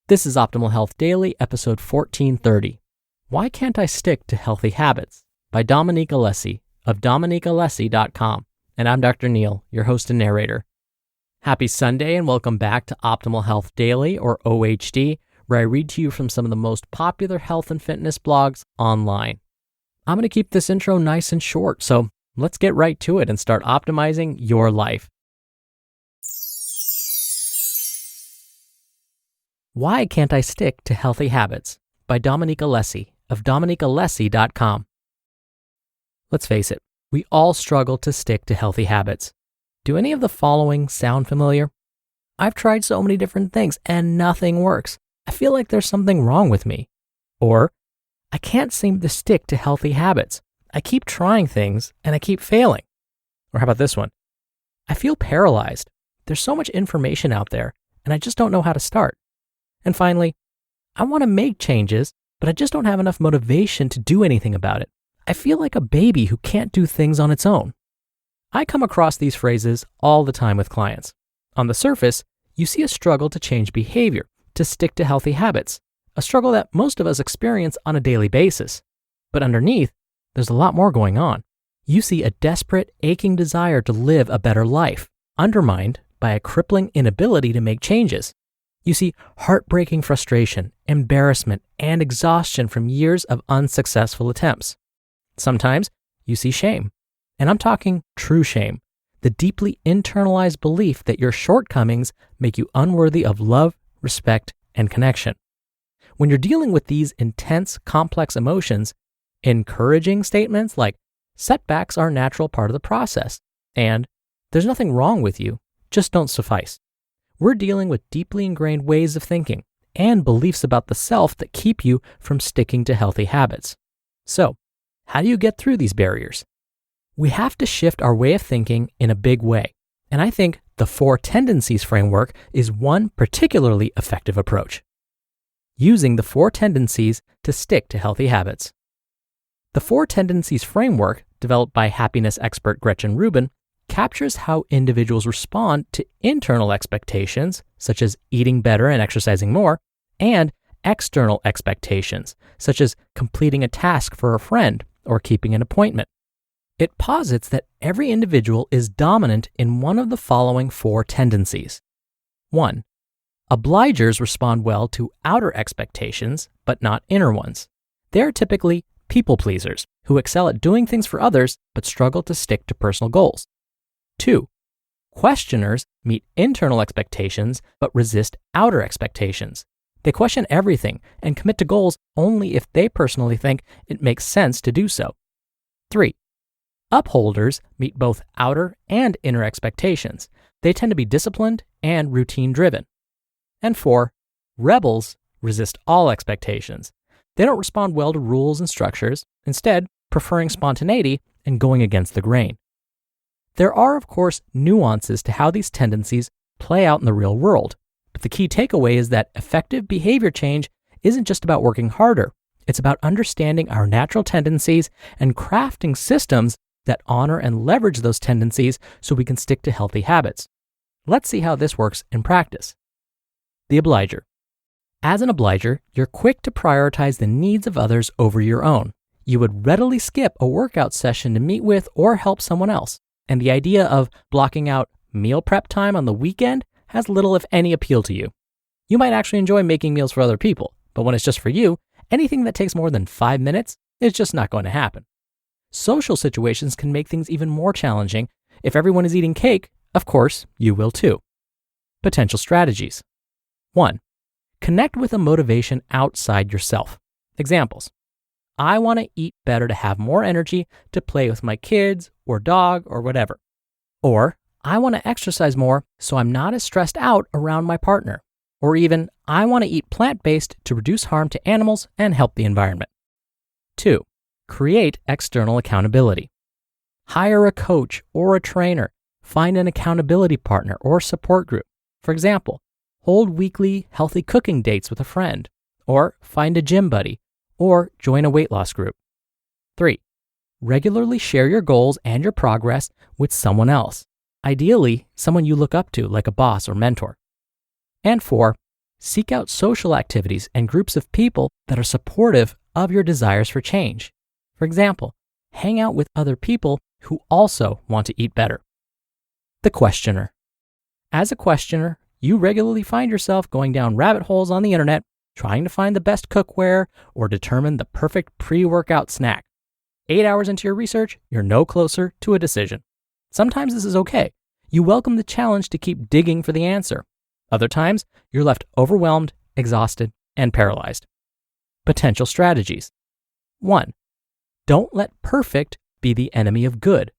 This is Optimal Health Daily, episode 1430. Why Can't I Stick to Healthy Habits? By Dominique Alessi of dominiquealessi.com. And I'm Dr. Neil, your host and narrator. Happy Sunday and welcome back to Optimal Health Daily, or OHD, where I read to you from some of the most popular health and fitness blogs online. I'm going to keep this intro nice and short, so let's get right to it and start optimizing your life. Why Can't I Stick to Healthy Habits? By Dominique Alessi of dominiquealessi.com. Let's face it, we all struggle to stick to healthy habits. Do any of the following sound familiar? I've tried so many different things and nothing works. I feel like there's something wrong with me. Or, I can't seem to stick to healthy habits. I keep trying things and I keep failing. Or how about this one? I feel paralyzed. There's so much information out there and I just don't know how to start. And finally, I want to make changes, but I just don't have enough motivation to do anything about it. I feel like a baby who can't do things on its own. I come across these phrases all the time with clients. On the surface, you see a struggle to change behavior, to stick to healthy habits, a struggle that most of us experience on a daily basis. But underneath, there's a lot more going on. You see a desperate, aching desire to live a better life, undermined by a crippling inability to make changes. You see heartbreaking frustration, embarrassment, and exhaustion from years of unsuccessful attempts. Sometimes you see shame, and I'm talking true shame, the deeply internalized belief that your shortcomings make you unworthy of love, respect, and connection. When you're dealing with these intense, complex emotions, encouraging statements like setbacks are a natural part of the process and there's nothing wrong with you just don't suffice. We're dealing with deeply ingrained ways of thinking and beliefs about the self that keep you from sticking to healthy habits. So, how do you get through these barriers? We have to shift our way of thinking in a big way, and I think the 4 tendencies framework is one particularly effective approach. Using the 4 tendencies to stick to healthy habits. The 4 tendencies framework, developed by happiness expert Gretchen Rubin, captures how individuals respond to internal expectations, such as eating better and exercising more, and external expectations, such as completing a task for a friend or keeping an appointment. It posits that every individual is dominant in one of the following 4 tendencies. 1. Obligers respond well to outer expectations, but not inner ones. They are typically people pleasers who excel at doing things for others, but struggle to stick to personal goals. 2. Questioners meet internal expectations but resist outer expectations. They question everything and commit to goals only if they personally think it makes sense to do so. 3. Upholders meet both outer and inner expectations. They tend to be disciplined and routine-driven. And 4. Rebels resist all expectations. They don't respond well to rules and structures, instead preferring spontaneity and going against the grain. There are, of course, nuances to how these tendencies play out in the real world, but the key takeaway is that effective behavior change isn't just about working harder. It's about understanding our natural tendencies and crafting systems that honor and leverage those tendencies so we can stick to healthy habits. Let's see how this works in practice. The obliger. As an obliger, you're quick to prioritize the needs of others over your own. You would readily skip a workout session to meet with or help someone else. And the idea of blocking out meal prep time on the weekend has little if any appeal to you. You might actually enjoy making meals for other people, but when it's just for you, anything that takes more than 5 minutes is just not going to happen. Social situations can make things even more challenging. If everyone is eating cake, of course, you will too. Potential strategies. 1. Connect with a motivation outside yourself. Examples. I want to eat better to have more energy to play with my kids or dog or whatever. Or, I want to exercise more so I'm not as stressed out around my partner. Or even, I want to eat plant-based to reduce harm to animals and help the environment. 2. Create external accountability. Hire a coach or a trainer. Find an accountability partner or support group. For example, hold weekly healthy cooking dates with a friend. Or find a gym buddy. Or join a weight loss group. 3. Regularly share your goals and your progress with someone else. Ideally, someone you look up to like a boss or mentor. And 4. Seek out social activities and groups of people that are supportive of your desires for change. For example, hang out with other people who also want to eat better. The questioner. As a questioner, you regularly find yourself going down rabbit holes on the internet, trying to find the best cookware or determine the perfect pre-workout snack. 8 hours into your research, you're no closer to a decision. Sometimes this is okay. You welcome the challenge to keep digging for the answer. Other times, you're left overwhelmed, exhausted, and paralyzed. Potential strategies. 1. Don't let perfect be the enemy of good.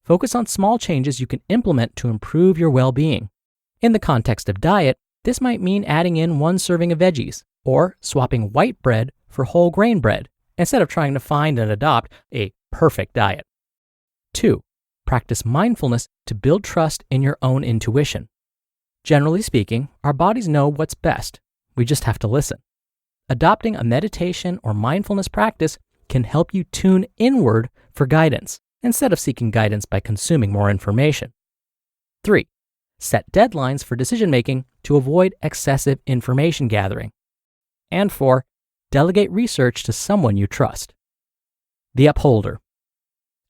Focus on small changes you can implement to improve your well-being. In the context of diet, this might mean adding in 1 serving of veggies or swapping white bread for whole grain bread instead of trying to find and adopt a perfect diet. 2. Practice mindfulness to build trust in your own intuition. Generally speaking, our bodies know what's best. We just have to listen. Adopting a meditation or mindfulness practice can help you tune inward for guidance instead of seeking guidance by consuming more information. 3. Set deadlines for decision-making to avoid excessive information gathering. And 4. Delegate research to someone you trust. The upholder.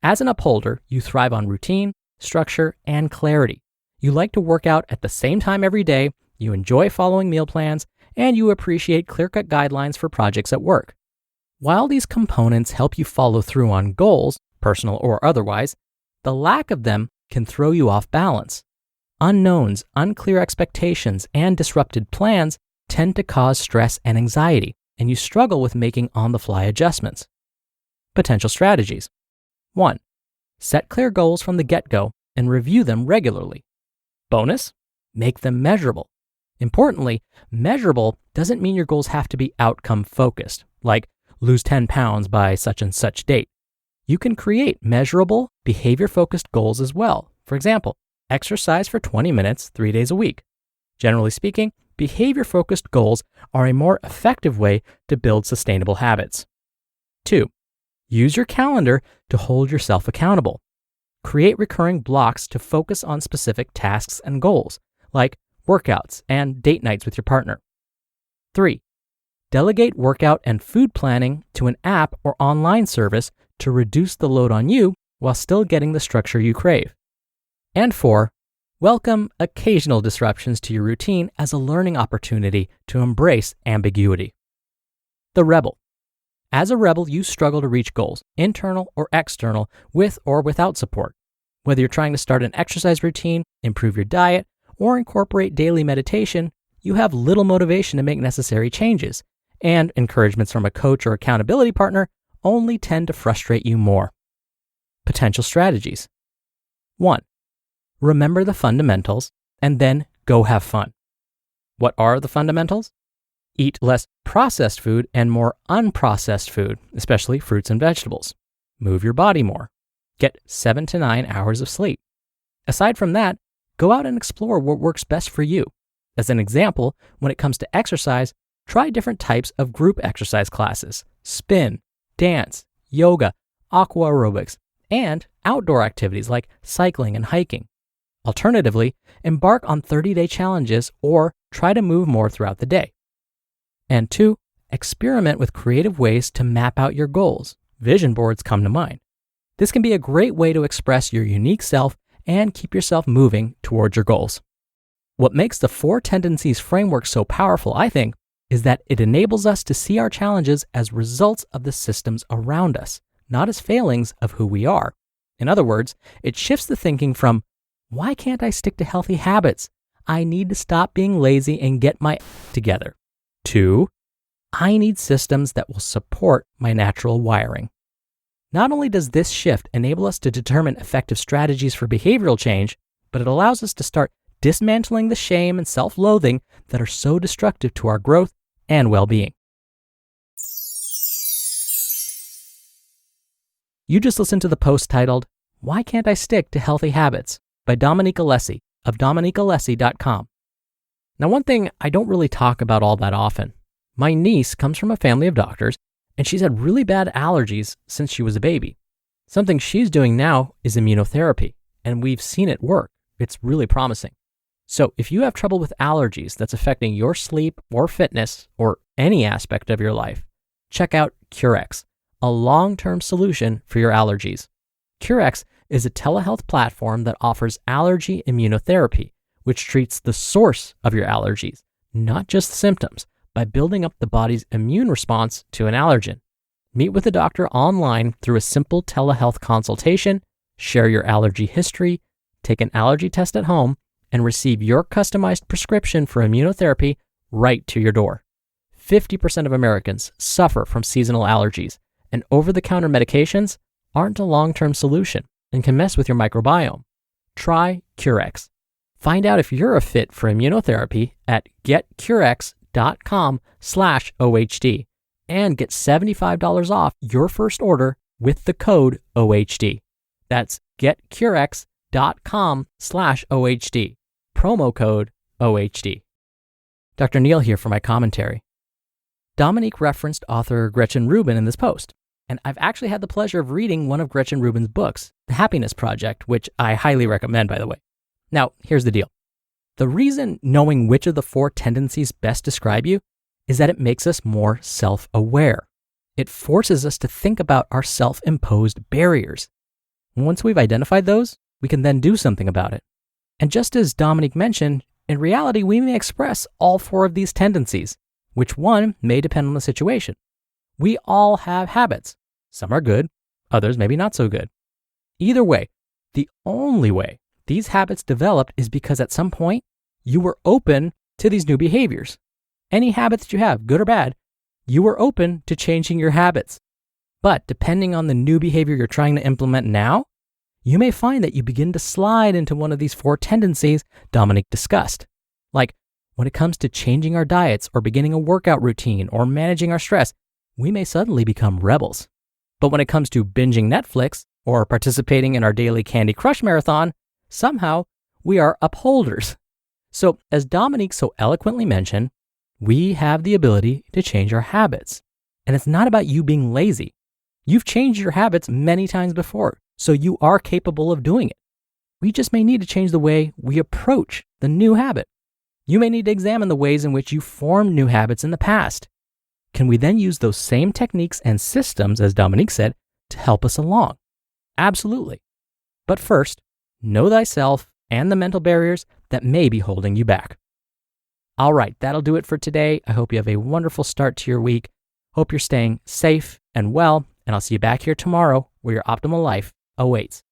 As an upholder, you thrive on routine, structure, and clarity. You like to work out at the same time every day, you enjoy following meal plans, and you appreciate clear-cut guidelines for projects at work. While these components help you follow through on goals, personal or otherwise, the lack of them can throw you off balance. Unknowns, unclear expectations, and disrupted plans tend to cause stress and anxiety, and you struggle with making on-the-fly adjustments. Potential strategies. 1. Set clear goals from the get-go and review them regularly. Bonus, make them measurable. Importantly, measurable doesn't mean your goals have to be outcome-focused, like lose 10 pounds by such and such date. You can create measurable, behavior-focused goals as well. For example, exercise for 20 minutes 3 days a week. Generally speaking, behavior-focused goals are a more effective way to build sustainable habits. 2. Use your calendar to hold yourself accountable. Create recurring blocks to focus on specific tasks and goals, like workouts and date nights with your partner. 3. Delegate workout and food planning to an app or online service to reduce the load on you while still getting the structure you crave. And 4. Welcome occasional disruptions to your routine as a learning opportunity to embrace ambiguity. The rebel. As a rebel, you struggle to reach goals, internal or external, with or without support. Whether you're trying to start an exercise routine, improve your diet, or incorporate daily meditation, you have little motivation to make necessary changes, and encouragements from a coach or accountability partner only tend to frustrate you more. Potential strategies. 1. Remember the fundamentals, and then go have fun. What are the fundamentals? Eat less processed food and more unprocessed food, especially fruits and vegetables. Move your body more. Get 7 to 9 hours of sleep. Aside from that, go out and explore what works best for you. As an example, when it comes to exercise, try different types of group exercise classes: spin, dance, yoga, aqua aerobics, and outdoor activities like cycling and hiking. Alternatively, embark on 30-day challenges or try to move more throughout the day. And 2, experiment with creative ways to map out your goals. Vision boards come to mind. This can be a great way to express your unique self and keep yourself moving towards your goals. What makes the 4 tendencies framework so powerful, I think, is that it enables us to see our challenges as results of the systems around us, not as failings of who we are. In other words, it shifts the thinking from, why can't I stick to healthy habits? I need to stop being lazy and get my together. 2, I need systems that will support my natural wiring. Not only does this shift enable us to determine effective strategies for behavioral change, but it allows us to start dismantling the shame and self-loathing that are so destructive to our growth and well-being. You just listened to the post titled, "Why Can't I Stick to Healthy Habits?" by Dominique Alessi of dominiquealessi.com. Now, one thing I don't really talk about all that often. My niece comes from a family of doctors, and she's had really bad allergies since she was a baby. Something she's doing now is immunotherapy, and we've seen it work. It's really promising. So if you have trouble with allergies that's affecting your sleep or fitness or any aspect of your life, check out Curex, a long-term solution for your allergies. Curex is a telehealth platform that offers allergy immunotherapy, which treats the source of your allergies, not just the symptoms, by building up the body's immune response to an allergen. Meet with a doctor online through a simple telehealth consultation, share your allergy history, take an allergy test at home, and receive your customized prescription for immunotherapy right to your door. 50% of Americans suffer from seasonal allergies, and over-the-counter medications aren't a long-term solution and can mess with your microbiome. Try Curex. Find out if you're a fit for immunotherapy at getcurex.com/OHD and get $75 off your first order with the code OHD. That's getcurex.com/OHD. Promo code OHD. Dr. Neil here for my commentary. Dominique referenced author Gretchen Rubin in this post, and I've actually had the pleasure of reading one of Gretchen Rubin's books, The Happiness Project, which I highly recommend, by the way. Now, here's the deal. The reason knowing which of the 4 tendencies best describe you is that it makes us more self-aware. It forces us to think about our self-imposed barriers. Once we've identified those, we can then do something about it. And just as Dominique mentioned, in reality, we may express all 4 of these tendencies, which one may depend on the situation. We all have habits. Some are good, others maybe not so good. Either way, the only way these habits developed is because at some point, you were open to these new behaviors. Any habit that you have, good or bad, you were open to changing your habits. But depending on the new behavior you're trying to implement now, you may find that you begin to slide into one of these 4 tendencies Dominique discussed. Like when it comes to changing our diets or beginning a workout routine or managing our stress, we may suddenly become rebels. But when it comes to binging Netflix or participating in our daily Candy Crush marathon, somehow we are upholders. So as Dominique so eloquently mentioned, we have the ability to change our habits. And it's not about you being lazy. You've changed your habits many times before, so you are capable of doing it. We just may need to change the way we approach the new habit. You may need to examine the ways in which you formed new habits in the past. Can we then use those same techniques and systems, as Dominique said, to help us along? Absolutely. But first, know thyself and the mental barriers that may be holding you back. All right, that'll do it for today. I hope you have a wonderful start to your week. Hope you're staying safe and well, and I'll see you back here tomorrow where your optimal life awaits.